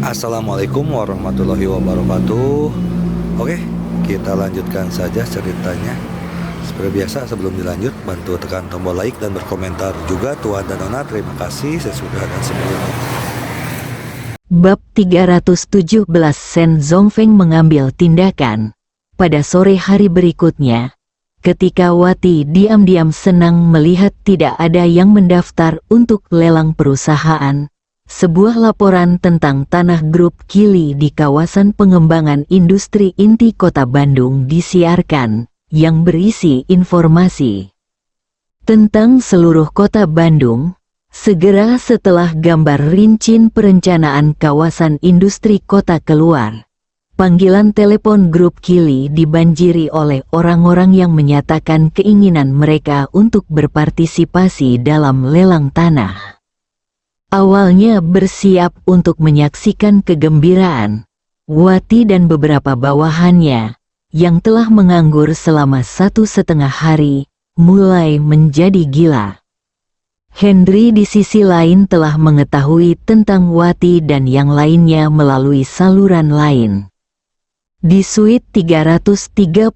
Assalamualaikum warahmatullahi wabarakatuh. Oke, kita lanjutkan saja ceritanya. Seperti biasa, sebelum dilanjut, bantu tekan tombol like dan berkomentar juga Tuan dan Nona. Terima kasih sesudah dan sebelumnya. Bab 317 Shen Zongfeng mengambil tindakan. Pada sore hari berikutnya, ketika Wati diam-diam senang melihat tidak ada yang mendaftar untuk lelang perusahaan, sebuah laporan tentang tanah grup Kili di kawasan pengembangan industri inti kota Bandung disiarkan, yang berisi informasi tentang seluruh kota Bandung. Segera setelah gambar rinci perencanaan kawasan industri kota keluar, panggilan telepon grup Kili dibanjiri oleh orang-orang yang menyatakan keinginan mereka untuk berpartisipasi dalam lelang tanah. Awalnya bersiap untuk menyaksikan kegembiraan, Wati dan beberapa bawahannya, yang telah menganggur selama 1,5 hari, mulai menjadi gila. Henry di sisi lain telah mengetahui tentang Wati dan yang lainnya melalui saluran lain. Di suite 333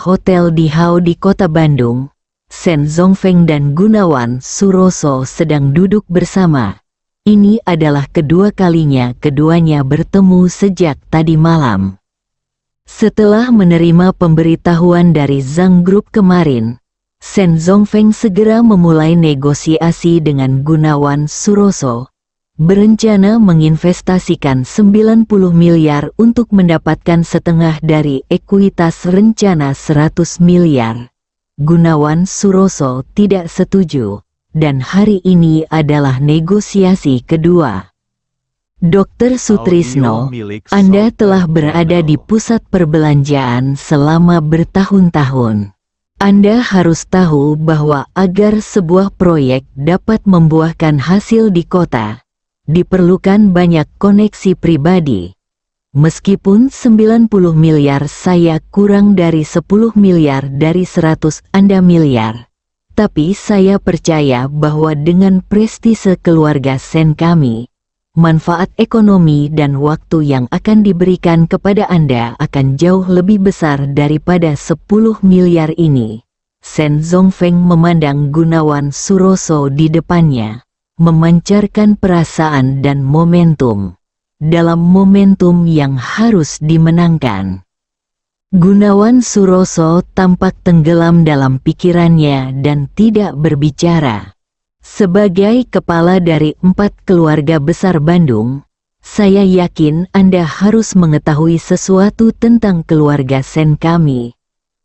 hotel di Hao di kota Bandung, Shen Zongfeng dan Gunawan Suroso sedang duduk bersama. Ini adalah kedua kalinya keduanya bertemu sejak tadi malam. Setelah menerima pemberitahuan dari Zhang Group kemarin, Shen Zongfeng segera memulai negosiasi dengan Gunawan Suroso, berencana menginvestasikan 90 miliar untuk mendapatkan setengah dari ekuitas rencana 100 miliar. Gunawan Suroso tidak setuju, dan hari ini adalah negosiasi kedua. Dr. Sutrisno, Anda telah berada di pusat perbelanjaan selama bertahun-tahun. Anda harus tahu bahwa agar sebuah proyek dapat membuahkan hasil di kota, diperlukan banyak koneksi pribadi. Meskipun 90 miliar saya kurang dari 10 miliar dari 100 Anda miliar, tapi saya percaya bahwa dengan prestise keluarga Shen kami, manfaat ekonomi dan waktu yang akan diberikan kepada Anda akan jauh lebih besar daripada 10 miliar ini. Shen Zongfeng memandang Gunawan Suroso di depannya, memancarkan perasaan dan momentum. Dalam momentum yang harus dimenangkan. Gunawan Suroso tampak tenggelam dalam pikirannya dan tidak berbicara. Sebagai kepala dari 4 keluarga besar Bandung, saya yakin Anda harus mengetahui sesuatu tentang keluarga Shen kami.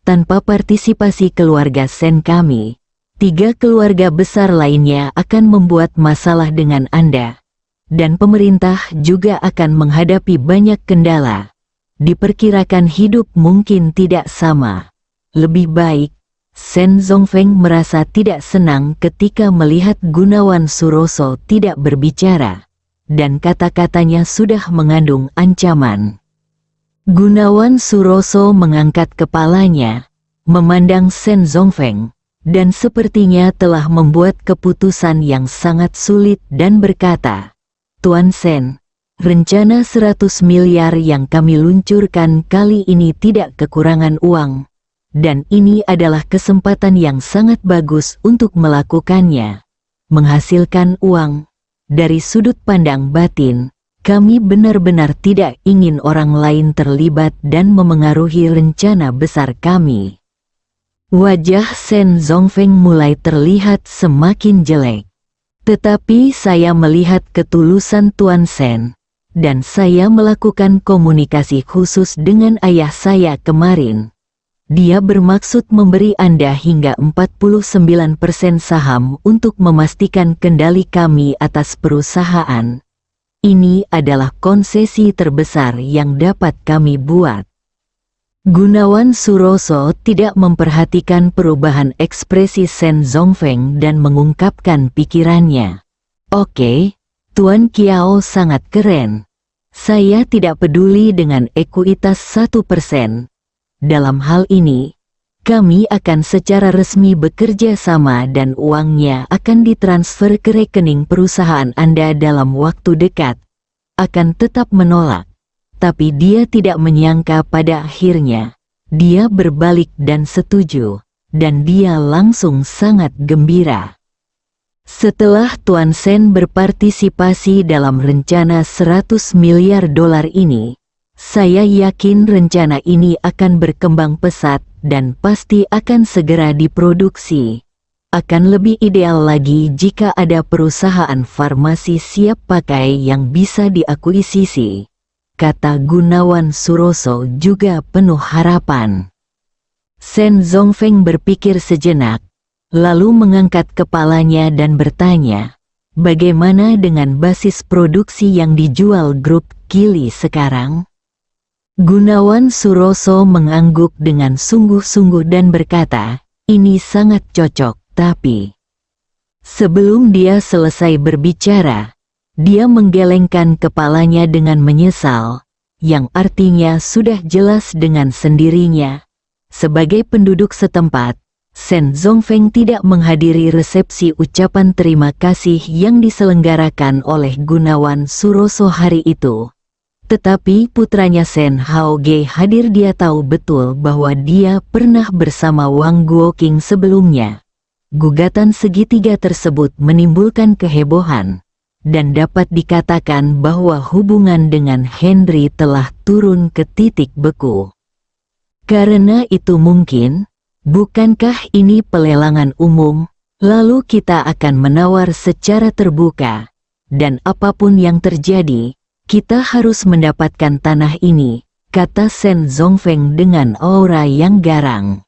Tanpa partisipasi keluarga Shen kami, 3 keluarga besar lainnya akan membuat masalah dengan Anda. Dan pemerintah juga akan menghadapi banyak kendala. Diperkirakan hidup mungkin tidak sama. Lebih baik, Shen Zongfeng merasa tidak senang ketika melihat Gunawan Suroso tidak berbicara, dan kata-katanya sudah mengandung ancaman. Gunawan Suroso mengangkat kepalanya, memandang Shen Zongfeng, dan sepertinya telah membuat keputusan yang sangat sulit dan berkata, Tuan Shen, rencana 100 miliar yang kami luncurkan kali ini tidak kekurangan uang. Dan ini adalah kesempatan yang sangat bagus untuk melakukannya. Menghasilkan uang. Dari sudut pandang batin, kami benar-benar tidak ingin orang lain terlibat dan memengaruhi rencana besar kami. Wajah Shen Zongfeng mulai terlihat semakin jelek. Tetapi saya melihat ketulusan Tuan Shen, dan saya melakukan komunikasi khusus dengan ayah saya kemarin. Dia bermaksud memberi Anda hingga 49% saham untuk memastikan kendali kami atas perusahaan. Ini adalah konsesi terbesar yang dapat kami buat. Gunawan Suroso tidak memperhatikan perubahan ekspresi Shen Zongfeng dan mengungkapkan pikirannya. Oke, Tuan Kiao sangat keren. Saya tidak peduli dengan ekuitas 1%. Dalam hal ini, kami akan secara resmi bekerja sama dan uangnya akan ditransfer ke rekening perusahaan Anda dalam waktu dekat. akan tetap menolak. Tapi dia tidak menyangka pada akhirnya, dia berbalik dan setuju, dan dia langsung sangat gembira. Setelah Tuan Sen berpartisipasi dalam rencana 100 miliar dolar ini, saya yakin rencana ini akan berkembang pesat dan pasti akan segera diproduksi. Akan lebih ideal lagi jika ada perusahaan farmasi siap pakai yang bisa diakuisisi, kata Gunawan Suroso juga penuh harapan. Sen Zongfeng berpikir sejenak, lalu mengangkat kepalanya dan bertanya, bagaimana dengan basis produksi yang dijual grup Kili sekarang? Gunawan Suroso mengangguk dengan sungguh-sungguh dan berkata, ini sangat cocok, tapi... Sebelum dia selesai berbicara, dia menggelengkan kepalanya dengan menyesal, yang artinya sudah jelas dengan sendirinya. Sebagai penduduk setempat, Sen Zongfeng tidak menghadiri resepsi ucapan terima kasih yang diselenggarakan oleh Gunawan Suroso hari itu. Tetapi putranya Sen Haoge hadir. Dia tahu betul bahwa dia pernah bersama Wang Guoqing sebelumnya. Gugatan segitiga tersebut menimbulkan kehebohan, dan dapat dikatakan bahwa hubungan dengan Henry telah turun ke titik beku. Karena itu mungkin, bukankah ini pelelangan umum, lalu kita akan menawar secara terbuka, dan apapun yang terjadi, kita harus mendapatkan tanah ini, kata Sen Zongfeng dengan aura yang garang.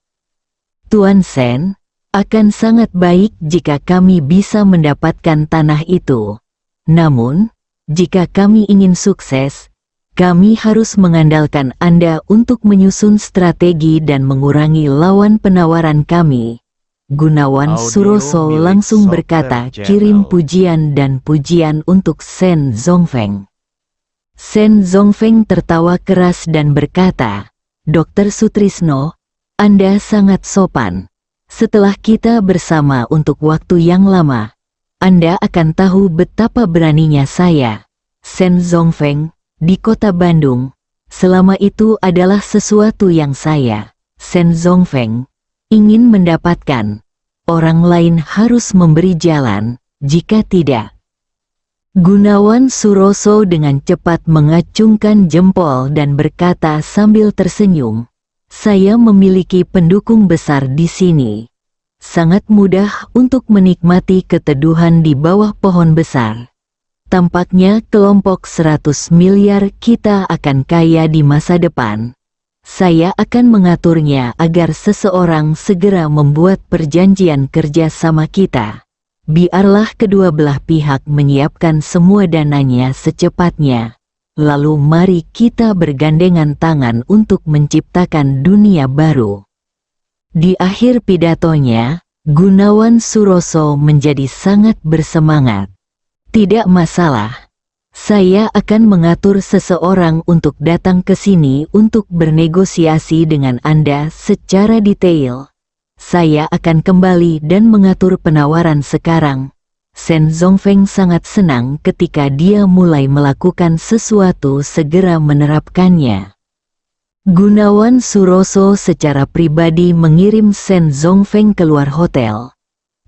Tuan Sen, akan sangat baik jika kami bisa mendapatkan tanah itu. Namun, jika kami ingin sukses, kami harus mengandalkan Anda untuk menyusun strategi dan mengurangi lawan penawaran kami. Gunawan Suroso langsung berkata, kirim pujian dan pujian untuk Sen Zongfeng. Sen Zongfeng tertawa keras dan berkata, Dr. Sutrisno, Anda sangat sopan. Setelah kita bersama untuk waktu yang lama, Anda akan tahu betapa beraninya saya, Sen Zongfeng, di kota Bandung. Selama itu adalah sesuatu yang saya, Sen Zongfeng, ingin mendapatkan. Orang lain harus memberi jalan, jika tidak. Gunawan Suroso dengan cepat mengacungkan jempol dan berkata sambil tersenyum, saya memiliki pendukung besar di sini. Sangat mudah untuk menikmati keteduhan di bawah pohon besar. Tampaknya kelompok 100 miliar kita akan kaya di masa depan. Saya akan mengaturnya agar seseorang segera membuat perjanjian kerja sama kita. Biarlah kedua belah pihak menyiapkan semua dananya secepatnya. Lalu mari kita bergandengan tangan untuk menciptakan dunia baru. Di akhir pidatonya, Gunawan Suroso menjadi sangat bersemangat. Tidak masalah. Saya akan mengatur seseorang untuk datang ke sini untuk bernegosiasi dengan Anda secara detail. Saya akan kembali dan mengatur penawaran sekarang. Sen Zongfeng sangat senang ketika dia mulai melakukan sesuatu segera menerapkannya. Gunawan Suroso secara pribadi mengirim Sen Zongfeng keluar hotel.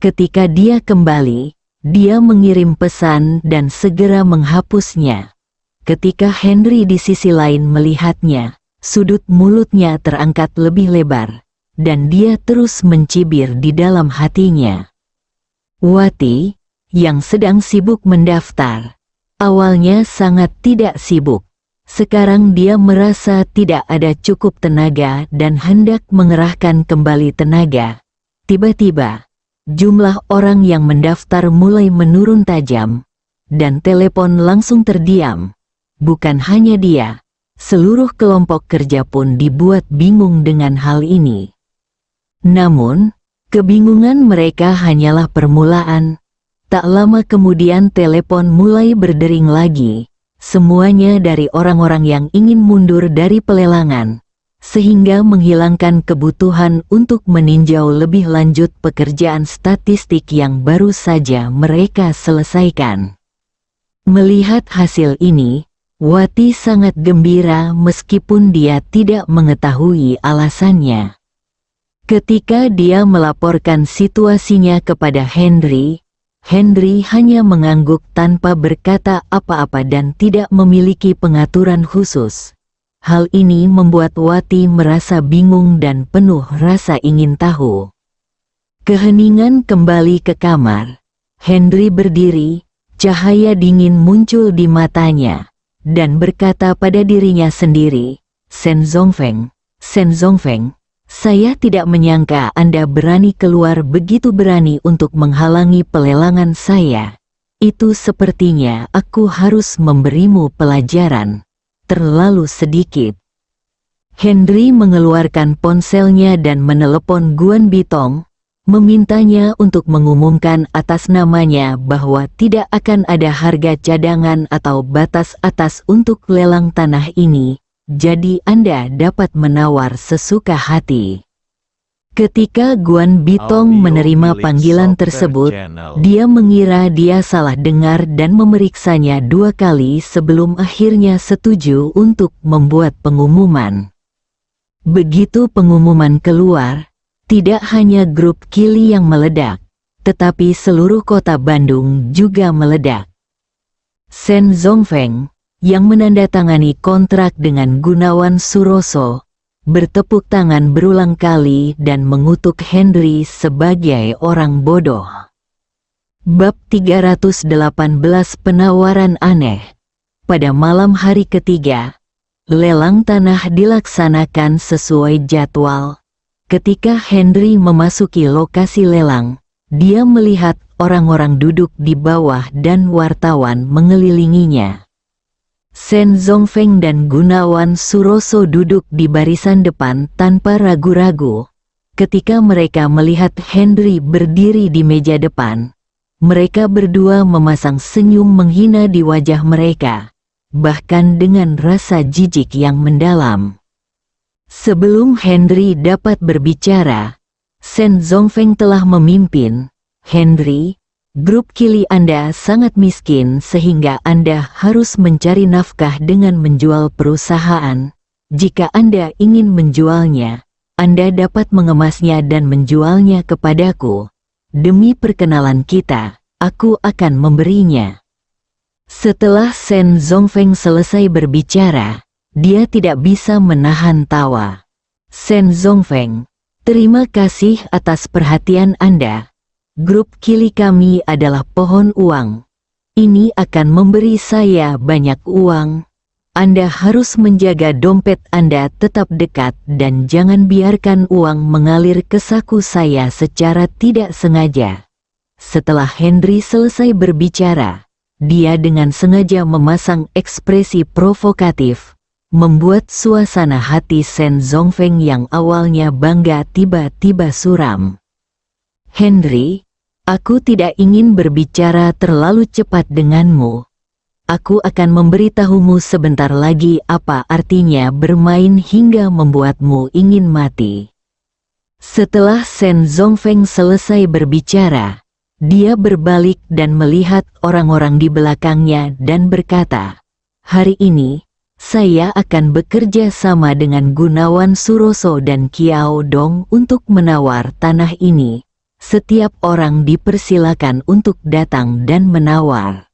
Ketika dia kembali, dia mengirim pesan dan segera menghapusnya. Ketika Henry di sisi lain melihatnya, sudut mulutnya terangkat lebih lebar, dan dia terus mencibir di dalam hatinya. Wati, yang sedang sibuk mendaftar, awalnya sangat tidak sibuk. Sekarang dia merasa tidak ada cukup tenaga dan hendak mengerahkan kembali tenaga. Tiba-tiba, jumlah orang yang mendaftar mulai menurun tajam, dan telepon langsung terdiam. Bukan hanya dia, seluruh kelompok kerja pun dibuat bingung dengan hal ini. Namun, kebingungan mereka hanyalah permulaan. Tak lama kemudian telepon mulai berdering lagi, semuanya dari orang-orang yang ingin mundur dari pelelangan, sehingga menghilangkan kebutuhan untuk meninjau lebih lanjut pekerjaan statistik yang baru saja mereka selesaikan. Melihat hasil ini, Wati sangat gembira meskipun dia tidak mengetahui alasannya. Ketika dia melaporkan situasinya kepada Henry, Henry hanya mengangguk tanpa berkata apa-apa dan tidak memiliki pengaturan khusus. Hal ini membuat Wati merasa bingung dan penuh rasa ingin tahu. Keheningan kembali ke kamar. Henry berdiri, cahaya dingin muncul di matanya, dan berkata pada dirinya sendiri, Shen Zongfeng, saya tidak menyangka Anda berani keluar begitu berani untuk menghalangi pelelangan saya. Itu sepertinya aku harus memberimu pelajaran. Terlalu sedikit. Henry mengeluarkan ponselnya dan menelepon Guan Bitong, memintanya untuk mengumumkan atas namanya bahwa tidak akan ada harga cadangan atau batas atas untuk lelang tanah ini. Jadi Anda dapat menawar sesuka hati. Ketika Guan Bitong menerima panggilan tersebut, dia mengira dia salah dengar dan memeriksanya 2 kali sebelum akhirnya setuju untuk membuat pengumuman. Begitu pengumuman keluar, tidak hanya grup Kili yang meledak, tetapi seluruh kota Bandung juga meledak. Shen Zongfeng, yang menandatangani kontrak dengan Gunawan Suroso, bertepuk tangan berulang kali dan mengutuk Henry sebagai orang bodoh. Bab 318 Penawaran Aneh. Pada malam hari ketiga, lelang tanah dilaksanakan sesuai jadwal. Ketika Henry memasuki lokasi lelang, dia melihat orang-orang duduk di bawah dan wartawan mengelilinginya. Shen Zongfeng dan Gunawan Suroso duduk di barisan depan tanpa ragu-ragu. Ketika mereka melihat Henry berdiri di meja depan, mereka berdua memasang senyum menghina di wajah mereka, bahkan dengan rasa jijik yang mendalam. Sebelum Henry dapat berbicara, Shen Zongfeng telah memimpin. Henry, grup Kili Anda sangat miskin sehingga Anda harus mencari nafkah dengan menjual perusahaan. Jika Anda ingin menjualnya, Anda dapat mengemasnya dan menjualnya kepadaku. Demi perkenalan kita, aku akan memberinya. Setelah Shen Zongfeng selesai berbicara, dia tidak bisa menahan tawa. Shen Zongfeng, terima kasih atas perhatian Anda. Grup Kili kami adalah pohon uang. Ini akan memberi saya banyak uang. Anda harus menjaga dompet Anda tetap dekat dan jangan biarkan uang mengalir ke saku saya secara tidak sengaja. Setelah Henry selesai berbicara, dia dengan sengaja memasang ekspresi provokatif, membuat suasana hati Shen Zongfeng yang awalnya bangga tiba-tiba suram. Henry, aku tidak ingin berbicara terlalu cepat denganmu. Aku akan memberitahumu sebentar lagi apa artinya bermain hingga membuatmu ingin mati. Setelah Shen Zongfeng selesai berbicara, dia berbalik dan melihat orang-orang di belakangnya dan berkata, hari ini, saya akan bekerja sama dengan Gunawan Suroso dan Kiao Dong untuk menawar tanah ini. Setiap orang dipersilakan untuk datang dan menawar.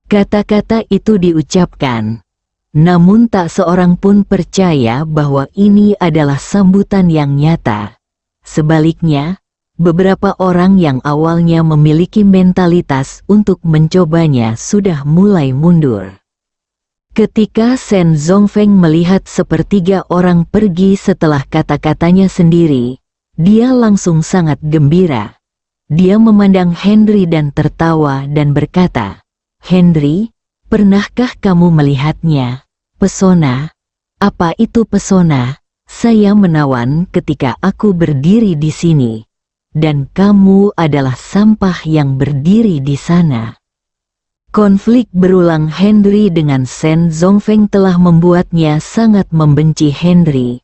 Kata-kata itu diucapkan, namun tak seorang pun percaya bahwa ini adalah sambutan yang nyata. Sebaliknya, beberapa orang yang awalnya memiliki mentalitas untuk mencobanya sudah mulai mundur. Ketika Shen Zongfeng melihat sepertiga orang pergi setelah kata-katanya sendiri, dia langsung sangat gembira. Dia memandang Henry dan tertawa dan berkata, Henry, pernahkah kamu melihatnya? Pesona? Apa itu pesona? Saya menawan ketika aku berdiri di sini. Dan kamu adalah sampah yang berdiri di sana. Konflik berulang Henry dengan Shen Zongfeng telah membuatnya sangat membenci Henry.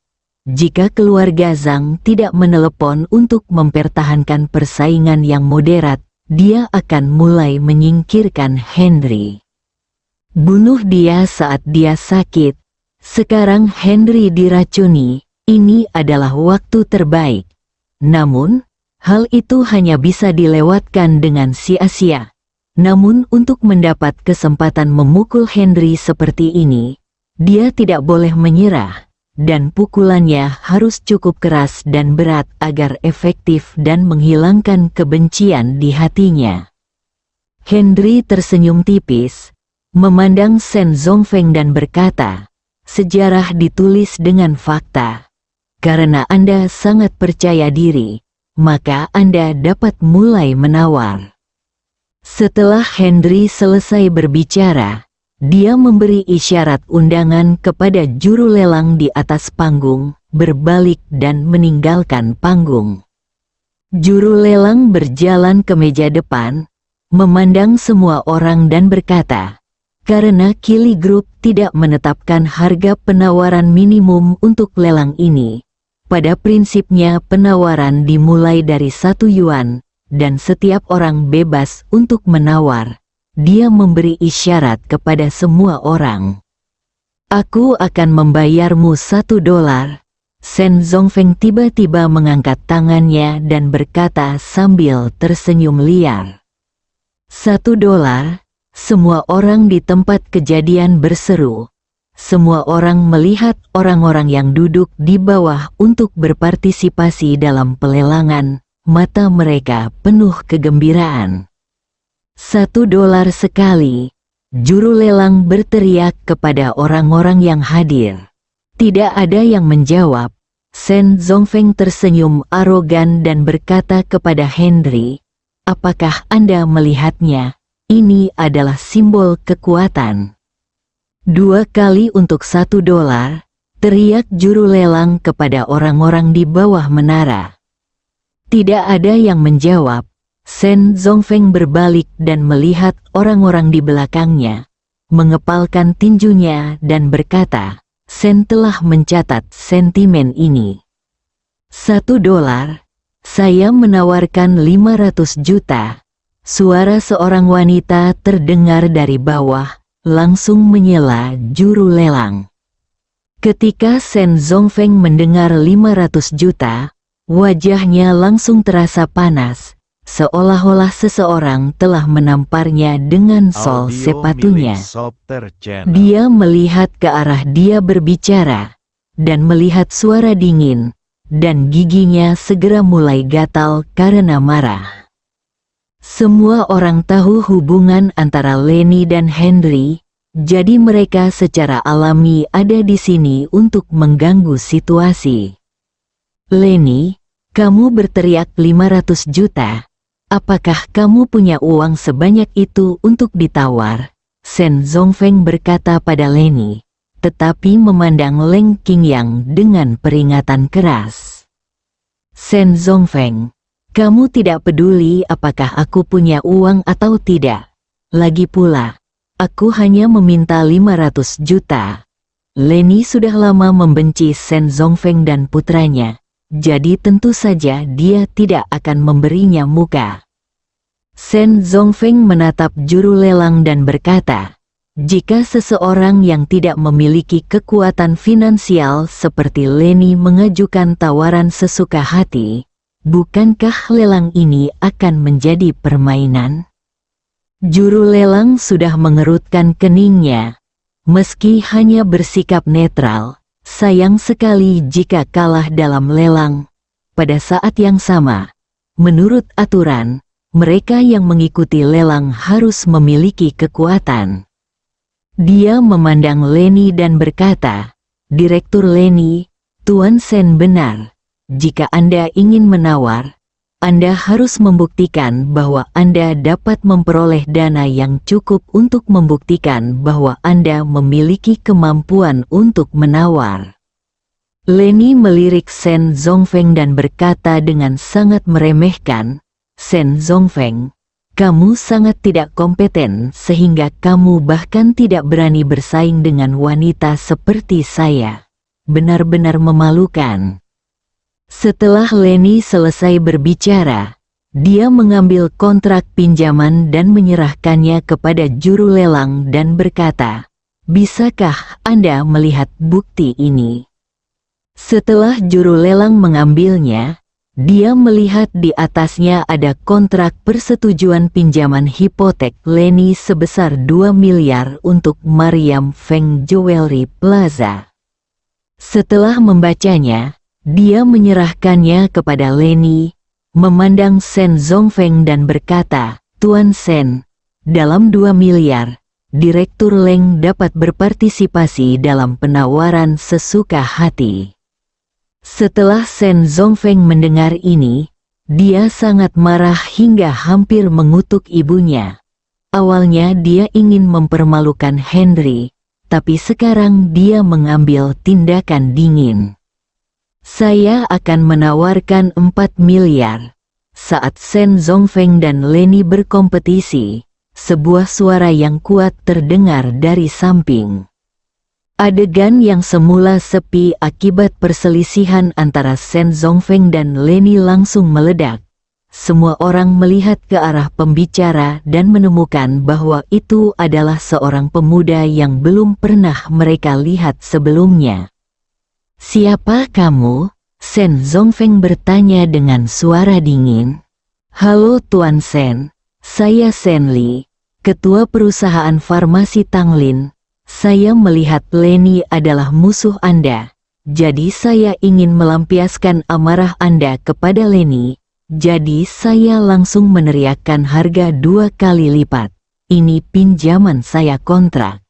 Jika keluarga Zhang tidak menelepon untuk mempertahankan persaingan yang moderat, dia akan mulai menyingkirkan Henry. Bunuh dia saat dia sakit. Sekarang Henry diracuni, ini adalah waktu terbaik. Namun, hal itu hanya bisa dilewatkan dengan sia-sia. Namun untuk mendapat kesempatan memukul Henry seperti ini, dia tidak boleh menyerah, dan pukulannya harus cukup keras dan berat agar efektif dan menghilangkan kebencian di hatinya. Henry tersenyum tipis, memandang Shen Zongfeng dan berkata, "Sejarah ditulis dengan fakta. Karena Anda sangat percaya diri, maka Anda dapat mulai menawar." Setelah Henry selesai berbicara, dia memberi isyarat undangan kepada juru lelang di atas panggung, berbalik dan meninggalkan panggung. Juru lelang berjalan ke meja depan, memandang semua orang dan berkata, "Karena Kili Group tidak menetapkan harga penawaran minimum untuk lelang ini, pada prinsipnya penawaran dimulai dari 1 yuan, dan setiap orang bebas untuk menawar." Dia memberi isyarat kepada semua orang. "Aku akan membayarmu $1. Shen Zongfeng tiba-tiba mengangkat tangannya dan berkata sambil tersenyum liar. $1. Semua orang di tempat kejadian berseru. Semua orang melihat orang-orang yang duduk di bawah untuk berpartisipasi dalam pelelangan. Mata mereka penuh kegembiraan. $1 sekali. Juru lelang berteriak kepada orang-orang yang hadir. Tidak ada yang menjawab. Shen Zongfeng tersenyum arogan dan berkata kepada Henry, "Apakah Anda melihatnya? Ini adalah simbol kekuatan." 2 kali untuk $1, teriak juru lelang kepada orang-orang di bawah menara. Tidak ada yang menjawab. Shen Zongfeng berbalik dan melihat orang-orang di belakangnya, mengepalkan tinjunya dan berkata, "Shen telah mencatat sentimen ini. $1, saya menawarkan 500 juta. Suara seorang wanita terdengar dari bawah, langsung menyela juru lelang. Ketika Shen Zongfeng mendengar 500 juta, wajahnya langsung terasa panas, seolah-olah seseorang telah menamparnya dengan sol sepatunya. Dia melihat ke arah dia berbicara, dan melihat suara dingin, dan giginya segera mulai gatal karena marah. Semua orang tahu hubungan antara Lenny dan Henry, jadi mereka secara alami ada di sini untuk mengganggu situasi. "Lenny, kamu berteriak 500 juta. Apakah kamu punya uang sebanyak itu untuk ditawar?" Shen Zongfeng berkata pada Lenny, tetapi memandang Leng Qingyang dengan peringatan keras. "Shen Zongfeng, kamu tidak peduli apakah aku punya uang atau tidak. Lagi pula, aku hanya meminta 500 juta. Lenny sudah lama membenci Shen Zongfeng dan putranya. Jadi tentu saja dia tidak akan memberinya muka. Shen Zongfeng menatap juru lelang dan berkata, "Jika seseorang yang tidak memiliki kekuatan finansial seperti Lenny mengajukan tawaran sesuka hati, bukankah lelang ini akan menjadi permainan?" Juru lelang sudah mengerutkan keningnya. Meski hanya bersikap netral, sayang sekali jika kalah dalam lelang. Pada saat yang sama, menurut aturan, mereka yang mengikuti lelang harus memiliki kekuatan. Dia memandang Lenny dan berkata, "Direktur Lenny, Tuan Shen benar. Jika Anda ingin menawar, Anda harus membuktikan bahwa Anda dapat memperoleh dana yang cukup untuk membuktikan bahwa Anda memiliki kemampuan untuk menawar." Lenny melirik Shen Zongfeng dan berkata dengan sangat meremehkan, "Shen Zongfeng, kamu sangat tidak kompeten sehingga kamu bahkan tidak berani bersaing dengan wanita seperti saya. Benar-benar memalukan." Setelah Lenny selesai berbicara, Dia mengambil kontrak pinjaman dan menyerahkannya kepada juru lelang dan berkata, "Bisakah Anda melihat bukti ini?" Setelah juru lelang mengambilnya, dia melihat di atasnya ada kontrak persetujuan pinjaman hipotek Leni sebesar 2 miliar untuk Mariam Feng Jewelry Plaza. Setelah membacanya, dia menyerahkannya kepada Leni, memandang Sen Zongfeng dan berkata, "Tuan Sen, dalam 2 miliar, Direktur Leng dapat berpartisipasi dalam penawaran sesuka hati." Setelah Sen Zongfeng mendengar ini, dia sangat marah hingga hampir mengutuk ibunya. Awalnya dia ingin mempermalukan Henry, tapi sekarang dia mengambil tindakan dingin. "Saya akan menawarkan 4 miliar. Saat Sen Zongfeng dan Leni berkompetisi, sebuah suara yang kuat terdengar dari samping. Adegan yang semula sepi akibat perselisihan antara Sen Zongfeng dan Leni langsung meledak. Semua orang melihat ke arah pembicara dan menemukan bahwa itu adalah seorang pemuda yang belum pernah mereka lihat sebelumnya. "Siapa kamu?" Sen Zongfeng bertanya dengan suara dingin. "Halo Tuan Sen, saya Sen Li, ketua perusahaan farmasi Tanglin. Saya melihat Leni adalah musuh Anda, jadi saya ingin melampiaskan amarah Anda kepada Leni, jadi saya langsung meneriakkan harga 2 kali lipat. Ini pinjaman saya kontrak."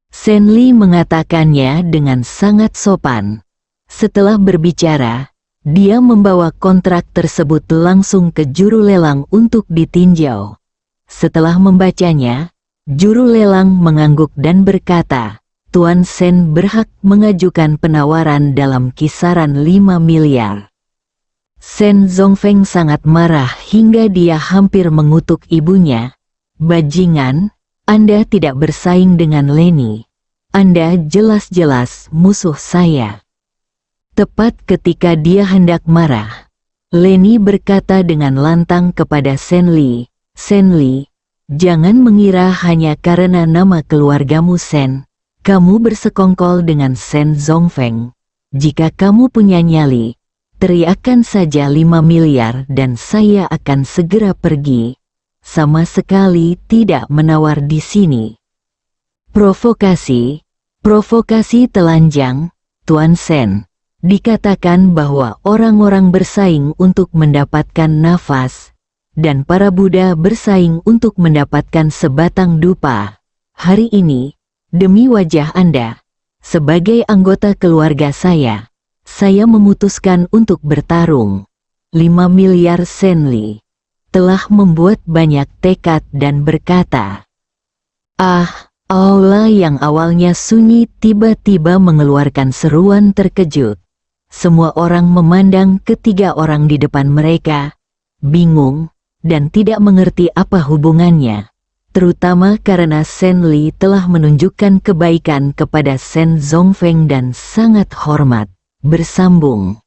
Sen Li mengatakannya dengan sangat sopan. Setelah berbicara, dia membawa kontrak tersebut langsung ke juru lelang untuk ditinjau. Setelah membacanya, juru lelang mengangguk dan berkata, "Tuan Sen berhak mengajukan penawaran dalam kisaran 5 miliar. Sen Zongfeng sangat marah hingga dia hampir mengutuk ibunya. "Bajingan, Anda tidak bersaing dengan Leni. Anda jelas-jelas musuh saya." Tepat ketika dia hendak marah, Leni berkata dengan lantang kepada Sen Li, "Sen Li, jangan mengira hanya karena nama keluargamu Sen, kamu bersekongkol dengan Sen Zongfeng. Jika kamu punya nyali, teriakkan saja 5 miliar dan saya akan segera pergi. Sama sekali tidak menawar di sini." Provokasi telanjang, Tuan Sen. Dikatakan bahwa orang-orang bersaing untuk mendapatkan nafas, dan para Buddha bersaing untuk mendapatkan sebatang dupa. Hari ini, demi wajah Anda, sebagai anggota keluarga saya memutuskan untuk bertarung. 5 miliar Sen Li telah membuat banyak tekad dan berkata, Aula yang awalnya sunyi tiba-tiba mengeluarkan seruan terkejut. Semua orang memandang ketiga orang di depan mereka, bingung, dan tidak mengerti apa hubungannya, terutama karena Sen Li telah menunjukkan kebaikan kepada Sen Zongfeng dan sangat hormat. Bersambung.